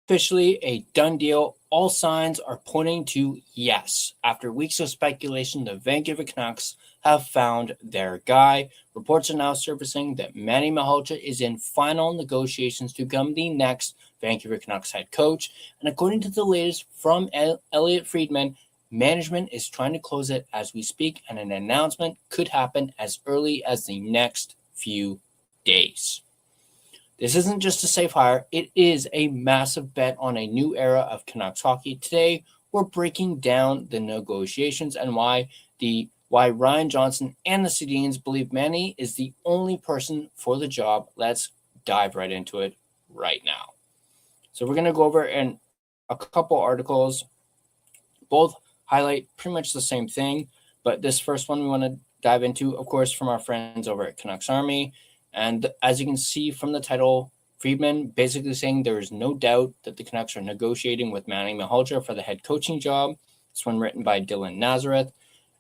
officially a done deal. All signs are pointing to yes. After weeks of speculation, the Vancouver Canucks have found their guy. Reports are now surfacing that Manny Malhotra is in final negotiations to become the next Vancouver Canucks head coach. And according to the latest from Elliot Friedman, management is trying to close it as we speak, and an announcement could happen as early as the next few days. This isn't just a safe hire, it is a massive bet on a new era of Canucks hockey. Today, we're breaking down the negotiations and why Ryan Johnson and the Sedins believe Manny is the only person for the job. Let's dive right into it right now. So we're going to go over in a couple articles. Both highlight pretty much the same thing, but this first one we want to dive into, of course, from our friends over at Canucks Army. And as you can see from the title, Friedman basically saying there is no doubt that the Canucks are negotiating with Manny Malhotra for the head coaching job. This one written by Dylan Nazareth.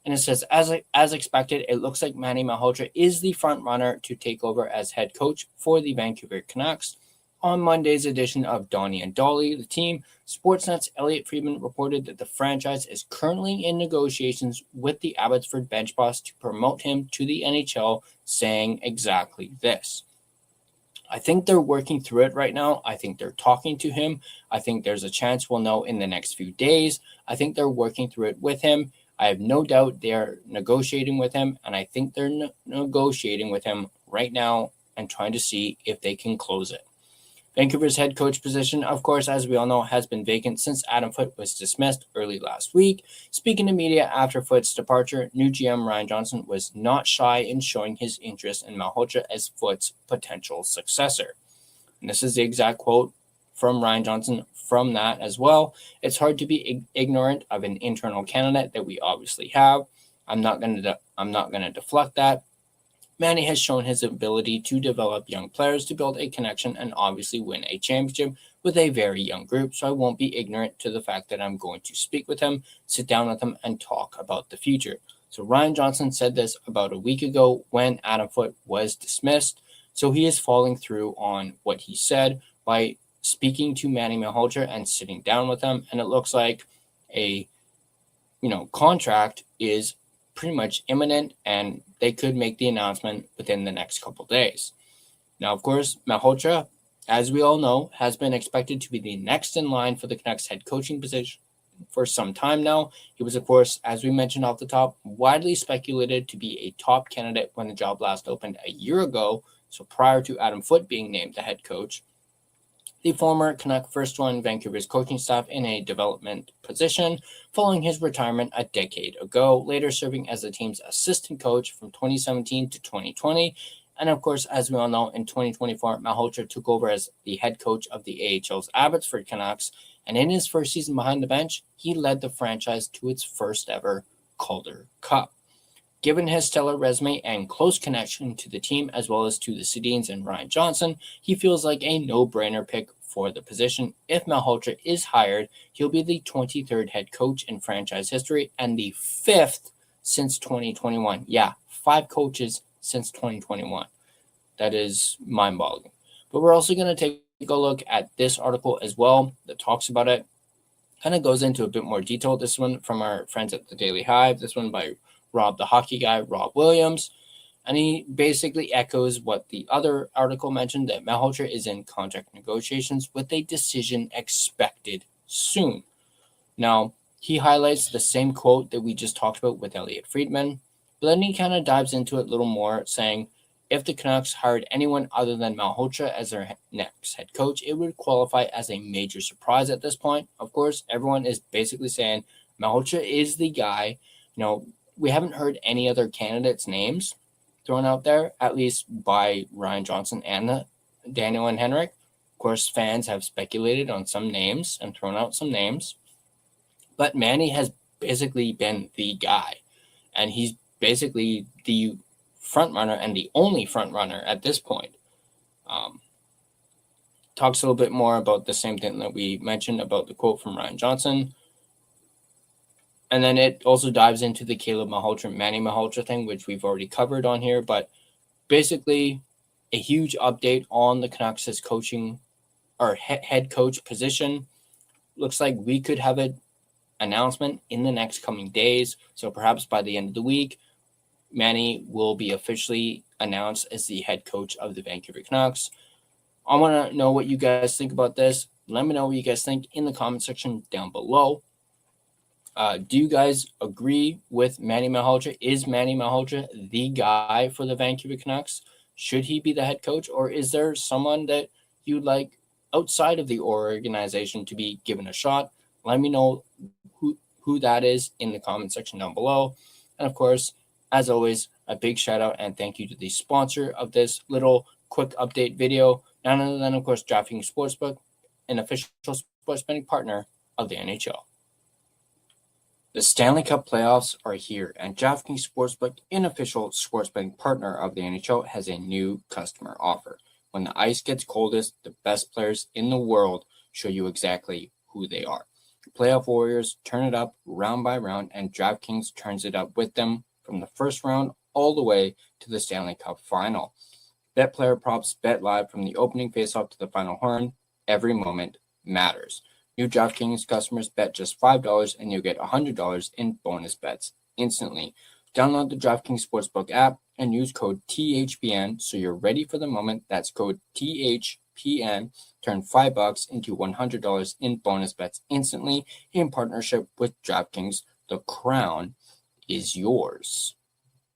And it says, as expected, it looks like Manny Malhotra is the front runner to take over as head coach for the Vancouver Canucks. On Monday's edition of Donnie and Dolly, the team, Sportsnet's Elliot Friedman reported that the franchise is currently in negotiations with the Abbotsford bench boss to promote him to the NHL, saying exactly this. I think they're working through it right now. I think they're talking to him. I think there's a chance we'll know in the next few days. I think they're working through it with him. I have no doubt they're negotiating with him, and I think they're negotiating with him right now and trying to see if they can close it. Vancouver's head coach position, of course, as we all know, has been vacant since Adam Foote was dismissed early last week. Speaking to media after Foote's departure, new GM Ryan Johnson was not shy in showing his interest in Malhotra as Foote's potential successor. And this is the exact quote from Ryan Johnson from that as well. It's hard to be ignorant of an internal candidate that we obviously have. I'm not going to deflect that. Manny has shown his ability to develop young players to build a connection and obviously win a championship with a very young group, so I won't be ignorant to the fact that I'm going to speak with him, sit down with him, and talk about the future. So Ryan Johnson said this about a week ago when Adam Foote was dismissed, so he is following through on what he said by speaking to Manny Malhotra and sitting down with him, and it looks like a contract is pretty much imminent, and they could make the announcement within the next couple days. Now, of course, Malhotra, as we all know, has been expected to be the next in line for the Canucks head coaching position for some time now. He was, of course, as we mentioned off the top, widely speculated to be a top candidate when the job last opened a year ago, so prior to Adam Foote being named the head coach. The former Canuck first joined Vancouver's coaching staff in a development position following his retirement a decade ago, later serving as the team's assistant coach from 2017 to 2020. And of course, as we all know, in 2024, Malhotra took over as the head coach of the AHL's Abbotsford Canucks, and in his first season behind the bench, he led the franchise to its first ever Calder Cup. Given his stellar resume and close connection to the team as well as to the Sedins and Ryan Johnson, he feels like a no-brainer pick for the position. If Malhotra is hired, he'll be the 23rd head coach in franchise history and the 5th since 2021. Yeah, 5 coaches since 2021. That is mind-boggling. But we're also going to take a look at this article as well that talks about it. Kind of goes into a bit more detail. This one from our friends at the Daily Hive. This one by Rob the Hockey Guy, Rob Williams. And he basically echoes what the other article mentioned, that Malhotra is in contract negotiations with a decision expected soon. Now, he highlights the same quote that we just talked about with Elliot Friedman, but then he kind of dives into it a little more, saying if the Canucks hired anyone other than Malhotra as their next head coach, it would qualify as a major surprise at this point. Of course, everyone is basically saying Malhotra is the guy. We haven't heard any other candidates' names thrown out there, at least by Ryan Johnson and Daniel and Henrik. Of course, fans have speculated on some names and thrown out some names, but Manny has basically been the guy, and he's basically the front runner and the only front runner at this point. Talks a little bit more about the same thing that we mentioned about the quote from Ryan Johnson. And then it also dives into the Caleb Malhotra, Manny Malhotra thing, which we've already covered on here. But basically, a huge update on the Canucks' coaching our head coach position. Looks like we could have an announcement in the next coming days. So perhaps by the end of the week, Manny will be officially announced as the head coach of the Vancouver Canucks. I want to know what you guys think about this. Let me know what you guys think in the comment section down below. Do you guys agree with Manny Malhotra? Is Manny Malhotra the guy for the Vancouver Canucks? Should he be the head coach, or is there someone that you'd like outside of the organization to be given a shot? Let me know who that is in the comment section down below. And of course, as always, a big shout out and thank you to the sponsor of this little quick update video, none other than, of course, DraftKings Sportsbook, an official sports betting partner of the NHL. The Stanley Cup playoffs are here, and DraftKings Sportsbook, an official sports betting partner of the NHL, has a new customer offer. When the ice gets coldest, the best players in the world show you exactly who they are. Playoff warriors turn it up round by round, and DraftKings turns it up with them from the first round all the way to the Stanley Cup final. Bet player props, bet live from the opening faceoff to the final horn. Every moment matters. New DraftKings customers bet just $5 and you'll get $100 in bonus bets instantly. Download the DraftKings Sportsbook app and use code THPN so you're ready for the moment. That's code THPN. Turn $5 into $100 in bonus bets instantly in partnership with DraftKings. The crown is yours.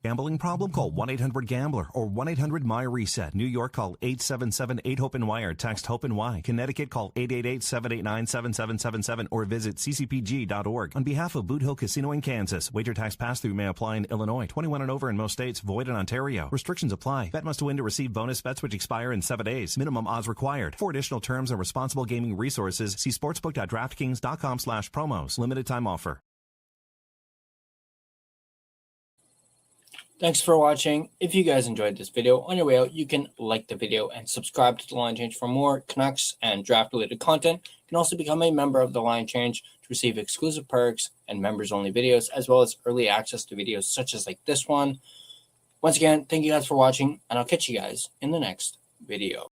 Gambling problem? Call 1-800-GAMBLER or 1-800-MY-RESET. New York, call 877-8-HOPE-NY or text HOPE-NY. Connecticut, call 888-789-7777 or visit ccpg.org. On behalf of Boot Hill Casino in Kansas, wager tax pass-through may apply in Illinois. 21 and over in most states. Void in Ontario. Restrictions apply. Bet must win to receive bonus bets which expire in 7 days. Minimum odds required. For additional terms and responsible gaming resources, see sportsbook.draftkings.com/promos. Limited time offer. Thanks for watching. If you guys enjoyed this video, on your way out, you can like the video and subscribe to The Line Change for more Canucks and draft-related content. You can also become a member of The Line Change to receive exclusive perks and members-only videos, as well as early access to videos such as like this one. Once again, thank you guys for watching, and I'll catch you guys in the next video.